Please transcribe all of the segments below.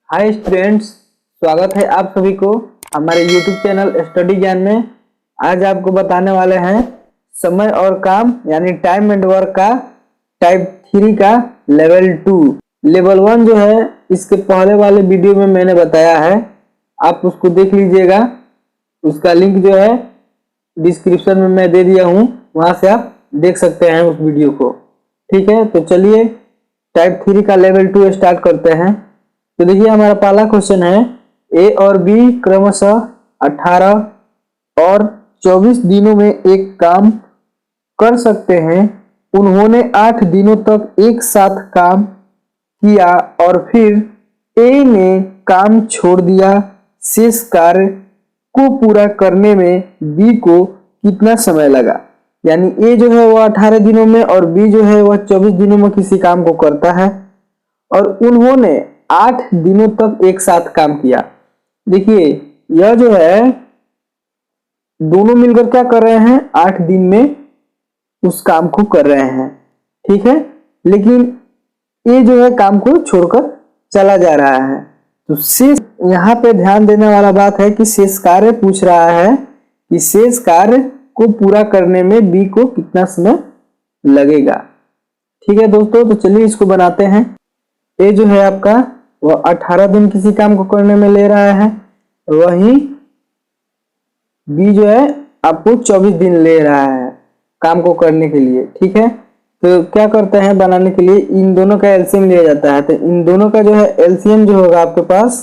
Hi students, स्वागत है आप सभी को हमारे यूट्यूब चैनल स्टडी ज्ञान में। आज आपको बताने वाले हैं समय और काम यानी टाइम एंड वर्क का टाइप 3 का लेवल 2। लेवल 1 जो है इसके पहले वाले वीडियो में मैंने बताया है, आप उसको देख लीजिएगा। उसका लिंक जो है डिस्क्रिप्शन में मैं दे दिया हूँ, वहां से आप देख सकते हैं उस वीडियो को। ठीक है, तो चलिए टाइप 3 का लेवल 2 स्टार्ट करते हैं। तो देखिए हमारा पहला क्वेश्चन है, ए और बी क्रमशः 18 और 24 दिनों में एक काम कर सकते हैं। उन्होंने 8 दिनों तक एक साथ काम किया और फिर ए ने काम छोड़ दिया। शेष कार्य को पूरा करने में बी को कितना समय लगा? यानी ए जो है वह 18 दिनों में और बी जो है वह 24 दिनों में किसी काम को करता है और उन्होंने 8 दिनों तक एक साथ काम किया। देखिए यह जो है दोनों मिलकर क्या कर रहे हैं, 8 दिन में उस काम को कर रहे हैं। ठीक है, लेकिन ये जो है काम को छोड़कर चला जा रहा है। तो शेष यहाँ पे ध्यान देने वाला बात है कि शेष कार्य पूछ रहा है कि शेष कार्य को पूरा करने में बी को कितना समय लगेगा। ठीक है दोस्तों, तो चलिए इसको बनाते हैं। ए जो है आपका वह 18 दिन किसी काम को करने में ले रहा है, वहीं बी जो है आपको 24 दिन ले रहा है काम को करने के लिए। ठीक है, तो क्या करते हैं बनाने के लिए, इन दोनों का एलसीएम लिया जाता है। तो इन दोनों का जो है एलसीएम जो होगा आपके पास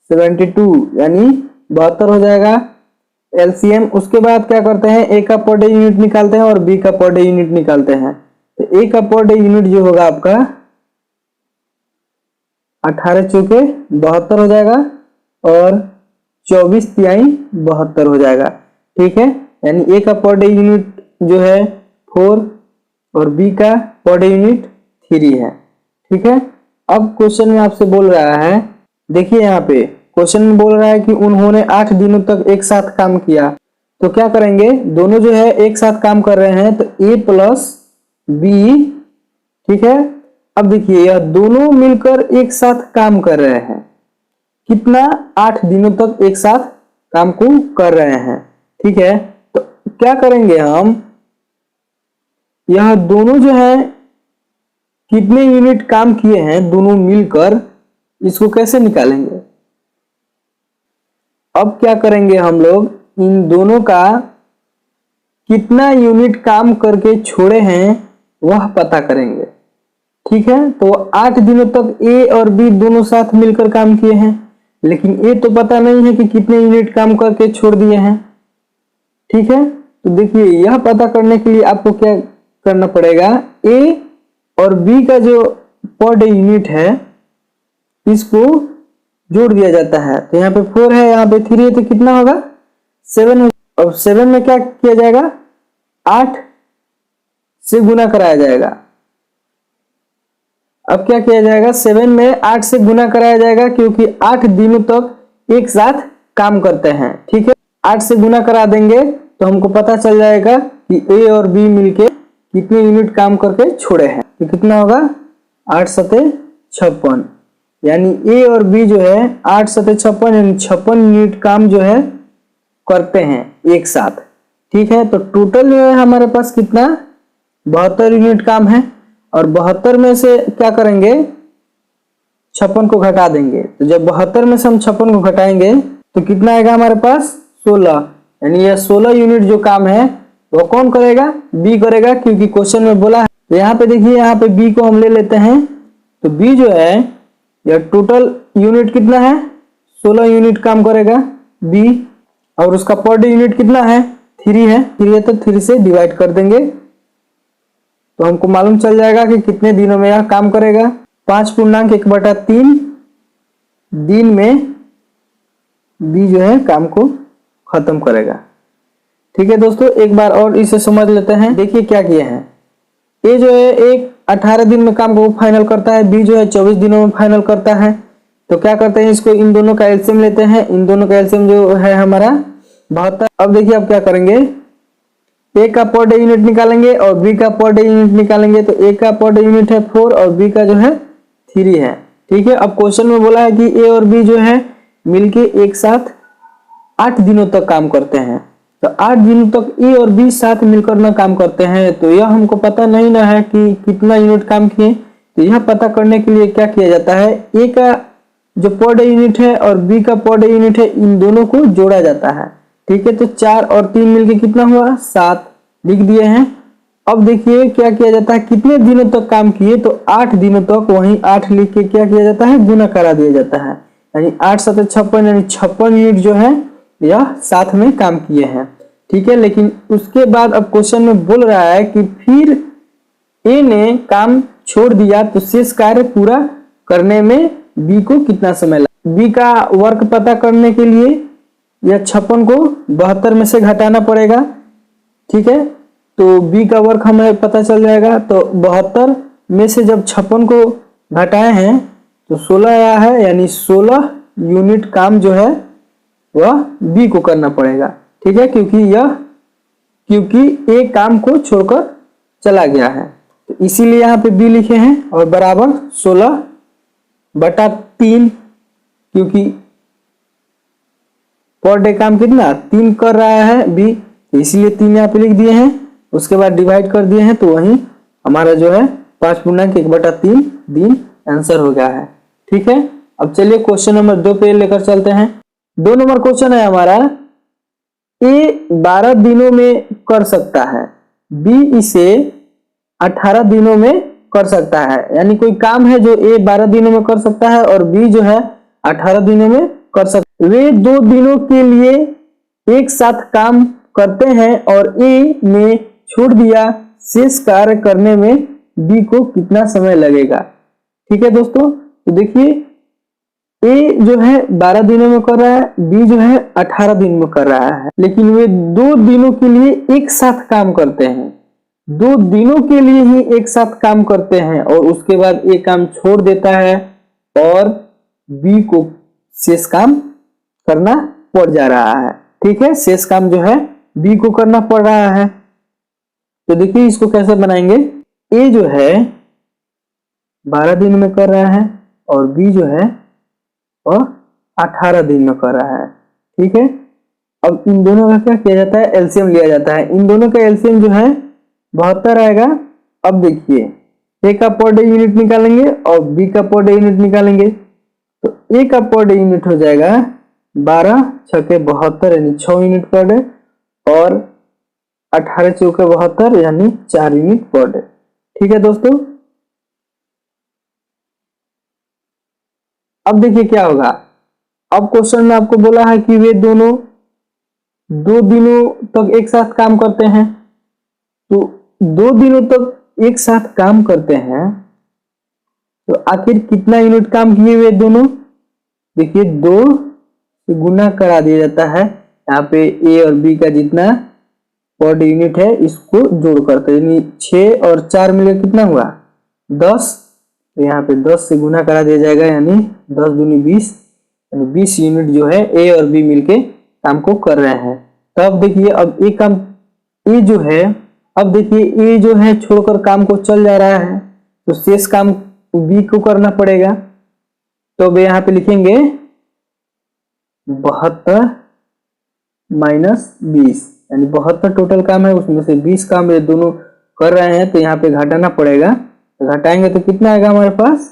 72 यानी 72 हो जाएगा एलसीएम। उसके बाद क्या करते हैं, ए का पर डे यूनिट निकालते हैं और बी का पर डे यूनिट निकालते हैं। तो ए का पर डे यूनिट जो होगा आपका 18 चौके 72 हो जाएगा और 24 तिहाई 72 हो जाएगा। ठीक है, यानी ए का पर डे यूनिट जो है 4 और बी का पर डे यूनिट 3 है। ठीक है, अब क्वेश्चन में आपसे बोल रहा है, देखिए यहाँ पे क्वेश्चन में बोल रहा है कि उन्होंने 8 दिनों तक एक साथ काम किया। तो क्या करेंगे, दोनों जो है एक साथ काम कर रहे हैं, तो ए प्लस बी। ठीक है, अब देखिए यह दोनों मिलकर एक साथ काम कर रहे हैं, कितना, 8 दिनों तक एक साथ काम को कर रहे हैं। ठीक है, तो क्या करेंगे हम, यह दोनों जो है कितने यूनिट काम किए हैं दोनों मिलकर, इसको कैसे निकालेंगे। अब क्या करेंगे हम लोग, इन दोनों का कितना यूनिट काम करके छोड़े हैं वह पता करेंगे। ठीक है, तो 8 दिनों तक ए और बी दोनों साथ मिलकर काम किए हैं, लेकिन ए तो पता नहीं है कि कितने यूनिट काम करके छोड़ दिए हैं। ठीक है, तो देखिए यह पता करने के लिए आपको क्या करना पड़ेगा, ए और बी का जो पर डे यूनिट है इसको जोड़ दिया जाता है। तो यहाँ पे 4 है, यहाँ पे 3 है, तो कितना होगा 7 होगा। अब 7 में क्या किया जाएगा, 8 से गुना कराया जाएगा। अब क्या किया जाएगा, 7 में 8 से गुना कराया जाएगा, क्योंकि 8 दिनों तक एक साथ काम करते हैं। ठीक है, 8 से गुना करा देंगे तो हमको पता चल जाएगा कि ए और बी मिलके कितने यूनिट काम करके छोड़े हैं। तो कितना होगा 8 सते 56, यानी ए और बी जो है 8 सते 56 यानी 56 यूनिट काम जो है करते हैं एक साथ। ठीक है, तो टोटल जो है हमारे पास कितना 72 यूनिट काम है और 72 में से क्या करेंगे, 56 को घटा देंगे। तो जब 72 में से हम 56 को घटाएंगे तो कितना आएगा हमारे पास 16, यानी यह 16 यूनिट जो काम है वो कौन करेगा, बी करेगा, क्योंकि क्वेश्चन में बोला है। तो यहाँ पे देखिए, यहाँ पे बी को हम ले लेते हैं। तो बी जो है यह टोटल यूनिट कितना है, 16 यूनिट काम करेगा बी, और उसका पर डे यूनिट कितना है 3 है। 3 है तो 3 से डिवाइड कर देंगे तो हमको मालूम चल जाएगा कि कितने दिनों में यह काम करेगा। 5.1/3 दिन में बी जो है काम को खत्म करेगा। ठीक है दोस्तों, एक बार और इसे समझ लेते हैं। देखिए क्या किए हैं, ए जो है एक 18 दिन में काम को फाइनल करता है, बी जो है 24 दिनों में फाइनल करता है। तो क्या करते हैं, इसको इन दोनों का एलसीएम लेते हैं। इन दोनों का एलसीएम जो है हमारा 72। अब देखिए अब क्या करेंगे, ए का पर डे यूनिट निकालेंगे और बी का पर डे यूनिट निकालेंगे। तो ए का पर डे यूनिट है 4 और बी का जो है 3 है। ठीक है। अब क्वेश्चन में बोला है कि ए और बी जो है मिलके एक साथ 8 दिनों तक काम करते हैं। तो 8 दिनों तक ए और बी साथ मिलकर ना काम करते हैं, तो यह हमको पता नहीं ना है कि कितना यूनिट काम किए। तो यह पता करने के लिए क्या किया जाता है, ए का जो पर डे यूनिट है और बी का पर डे यूनिट है, इन दोनों को जोड़ा जाता है। ठीक है, तो 4 और 3 मिलके कितना हुआ, 7 लिख दिए हैं। अब देखिए क्या किया जाता है, कितने दिनों तक काम किए, तो 8 दिनों तक वहीं 8 लिख के क्या किया जाता है, गुना करा दिया जाता है। यानी 8 7 56, यानी 56 यूनिट जो है यह साथ में काम किए हैं। ठीक है, लेकिन उसके बाद अब क्वेश्चन में बोल रहा है कि फिर ए ने काम छोड़ दिया, तो शेष कार्य पूरा करने में बी को कितना समय लगा। बी का वर्क पता करने के लिए यह 56 को 72 में से घटाना पड़ेगा। ठीक है, तो बी का वर्क हमें पता चल जाएगा। तो 72 में से जब 56 को घटाए हैं तो 16 आया है, यानी 16 यूनिट काम जो है वह बी को करना पड़ेगा। ठीक है, क्योंकि ए काम को छोड़कर चला गया है, तो इसीलिए यहाँ पे बी लिखे हैं। और बराबर 16/3, क्योंकि पर डे काम कितना 3 कर रहा है बी, तो इसीलिए 3 यहाँ पे लिख दिए हैं। उसके बाद डिवाइड कर दिए हैं, तो वहीं हमारा जो है 5/1/3 दिन आंसर हो गया है। ठीक है, अब चलिए क्वेश्चन नंबर 2 पे लेकर चलते हैं। 2 नंबर क्वेश्चन है हमारा, ए 12 दिनों में कर सकता है, बी इसे 18 दिनों में कर सकता है। यानी कोई काम है जो ए 12 दिनों में कर सकता है और बी जो है 18 दिनों में कर सकता है। वे 2 दिनों के लिए एक साथ काम करते हैं और ए ने छोड़ दिया, शेष कार्य करने में बी को कितना समय लगेगा। ठीक है दोस्तों, तो देखिए ए जो है 12 दिनों में कर रहा है, बी जो है 18 दिन में कर रहा है, लेकिन वे 2 दिनों के लिए एक साथ काम करते हैं। 2 दिनों के लिए ही एक साथ काम करते हैं और उसके बाद ए काम छोड़ देता है और बी को शेष काम करना पड़ जा रहा है। ठीक है, शेष काम जो है बी को करना पड़ रहा है। तो देखिए इसको कैसे बनाएंगे, ए जो है 12 दिन में कर रहा है और बी जो है और 18 दिन में कर रहा है। ठीक है, अब इन दोनों का क्या किया जाता है, एलसीएम लिया जाता है। इन दोनों का एलसीएम जो है 72 आएगा। अब देखिए ए का पर डे यूनिट निकालेंगे और बी का पर डे यूनिट निकालेंगे, तो ए का पर डे यूनिट हो जाएगा 12 छके 72 यानी 6 यूनिट पर डे, और 18 चौके 72 यानी 4 यूनिट पर डे। ठीक है दोस्तों, अब देखिए क्या होगा। अब क्वेश्चन में आपको बोला है कि वे दोनों 2 दिनों तक एक साथ काम करते हैं, तो 2 दिनों तक एक साथ काम करते हैं, तो आखिर कितना यूनिट काम किए वे दोनों। देखिए 2 से गुना करा दिया जाता है, यहाँ पे ए और बी का जितना पर डे यूनिट है इसको जोड़ करते हैं, यानी 6 और 4 मिलकर कितना हुआ 10, तो यहाँ पे 10 से गुना करा दिया जाएगा, यानी 10 दूनी 20, यानी 20 यूनिट जो है ए और बी मिलके काम को कर रहे हैं। तब देखिए अब ए काम ए जो है, अब देखिए ए जो है छोड़कर काम को चल जा रहा है, तो शेष काम बी को करना पड़ेगा। तो अब यहाँ पे लिखेंगे 72 माइनस 20, यानी 72 टोटल काम है, उसमें से 20 काम ये दोनों कर रहे हैं, तो यहाँ पे घटाना पड़ेगा। तो घटाएंगे तो कितना आएगा हमारे पास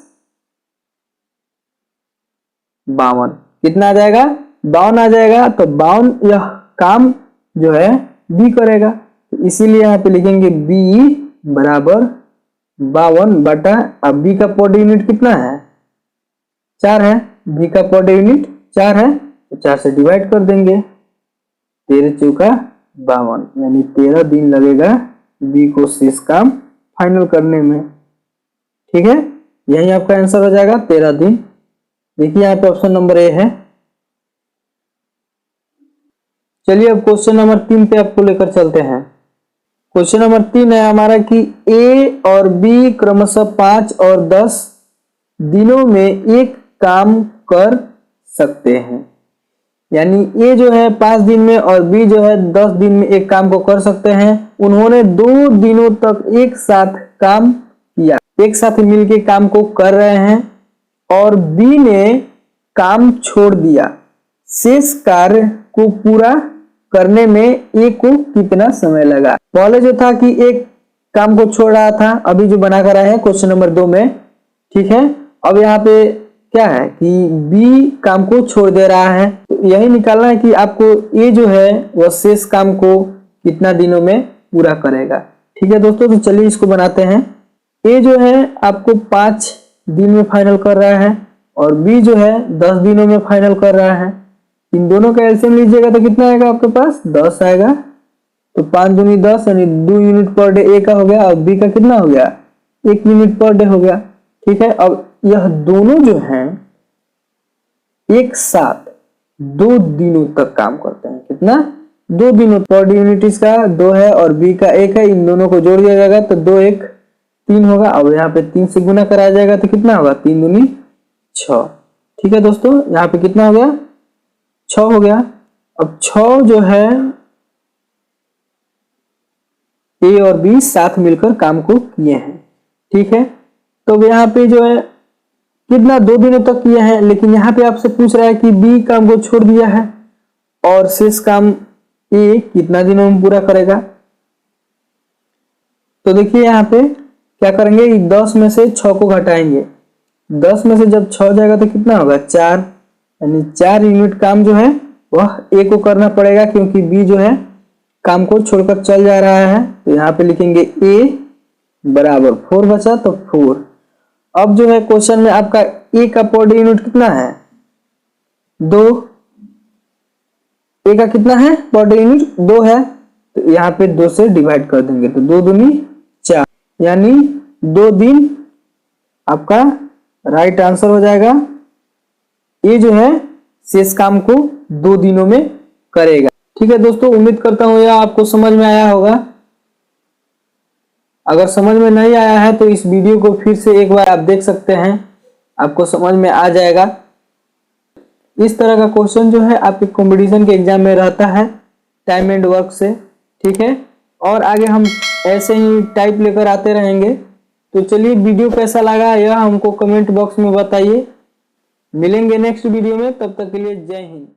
52। कितना आ जाएगा 52 आ जाएगा। तो 52 यह काम जो है बी करेगा, तो इसीलिए यहाँ पे लिखेंगे बी बराबर 52 बटा, अब बी का पर डे यूनिट कितना है 4 है, बी का पर डे यूनिट 4 है, तो 4 से डिवाइड कर देंगे, 13 चौका 52, यानी 13 दिन लगेगा बी को शेष काम फाइनल करने में। ठीक है, यही आपका आंसर हो जाएगा 13 दिन। देखिए यहाँ पे ऑप्शन नंबर ए है। चलिए अब क्वेश्चन नंबर 3 पे आपको लेकर चलते हैं। क्वेश्चन नंबर 3 है हमारा कि ए और बी क्रमशः 5 और 10 दिनों में एक काम कर सकते हैं। यानी ए जो है 5 दिन में और बी जो है 10 दिन में एक काम को कर सकते हैं। उन्होंने 2 दिनों तक एक साथ काम किया, एक साथ मिलके काम को कर रहे हैं और बी ने काम छोड़ दिया, शेष कार्य को पूरा करने में ए को कितना समय लगा। पहले जो था कि एक काम को छोड़ रहा था, अभी जो बना कर आए हैं क्वेश्चन नंबर 2 में, ठीक है। अब यहाँ पे क्या है कि बी काम को छोड़ दे रहा है, तो यही निकालना है कि आपको ए जो है वह शेष काम को कितना दिनों में पूरा करेगा। ठीक है दोस्तों, तो चलिए इसको बनाते हैं। ए जो है आपको 5 दिन में फाइनल कर रहा है और बी जो है 10 दिनों में फाइनल कर रहा है। इन दोनों का एलसीएम लीजिएगा तो कितना आएगा आपके पास, 10 आएगा। तो 5 दूनी 10 यानी 2 यूनिट पर डे ए का हो गया और बी का कितना हो गया, 1 यूनिट पर डे हो गया। ठीक है, अब यह दोनों जो हैं एक साथ 2 दिनों तक काम करते हैं। कितना, 2 दिनों पर डे यूनिट इसका 2 है और बी का 1 है। इन दोनों को जोड़ दिया जाएगा तो 2 1 3 होगा। अब यहाँ पे 3 से गुना कराया जाएगा तो कितना होगा, 3 दूनी 6। ठीक है दोस्तों, यहाँ पे कितना हो गया, 6 हो गया। अब 6 जो है ए और बी साथ मिलकर काम को किए हैं। ठीक है, तो यहाँ पे जो है कितना, 2 दिनों तक किए हैं, लेकिन यहाँ पे आपसे पूछ रहा है कि बी काम को छोड़ दिया है और शेष काम ए कितना दिनों में पूरा करेगा। तो देखिए यहाँ पे क्या करेंगे, 10 में से 6 को घटाएंगे। 10 में से जब 6 जाएगा तो कितना होगा, 4, यानी 4 यूनिट काम जो है वह ए को करना पड़ेगा, क्योंकि बी जो है काम को छोड़कर चल जा रहा है। तो यहाँ पे लिखेंगे ए बराबर 4 बचा तो 4। अब जो है क्वेश्चन में आपका ए का पर डे यूनिट कितना है, 2। ए का कितना है पर डे यूनिट, 2 है। तो यहाँ पे 2 से डिवाइड कर देंगे तो 2 दूनी 4, यानी 2 दिन आपका राइट आंसर हो जाएगा। ए जो है शेष काम को 2 दिनों में करेगा। ठीक है दोस्तों, उम्मीद करता हूं यह आपको समझ में आया होगा। अगर समझ में नहीं आया है तो इस वीडियो को फिर से एक बार आप देख सकते हैं, आपको समझ में आ जाएगा। इस तरह का क्वेश्चन जो है आपके कंपटीशन के एग्जाम में रहता है टाइम एंड वर्क से। ठीक है, और आगे हम ऐसे ही टाइप लेकर आते रहेंगे। तो चलिए, वीडियो कैसा लगा यह हमको कमेंट बॉक्स में बताइए। मिलेंगे नेक्स्ट वीडियो में, तब तक के लिए जय हिंद।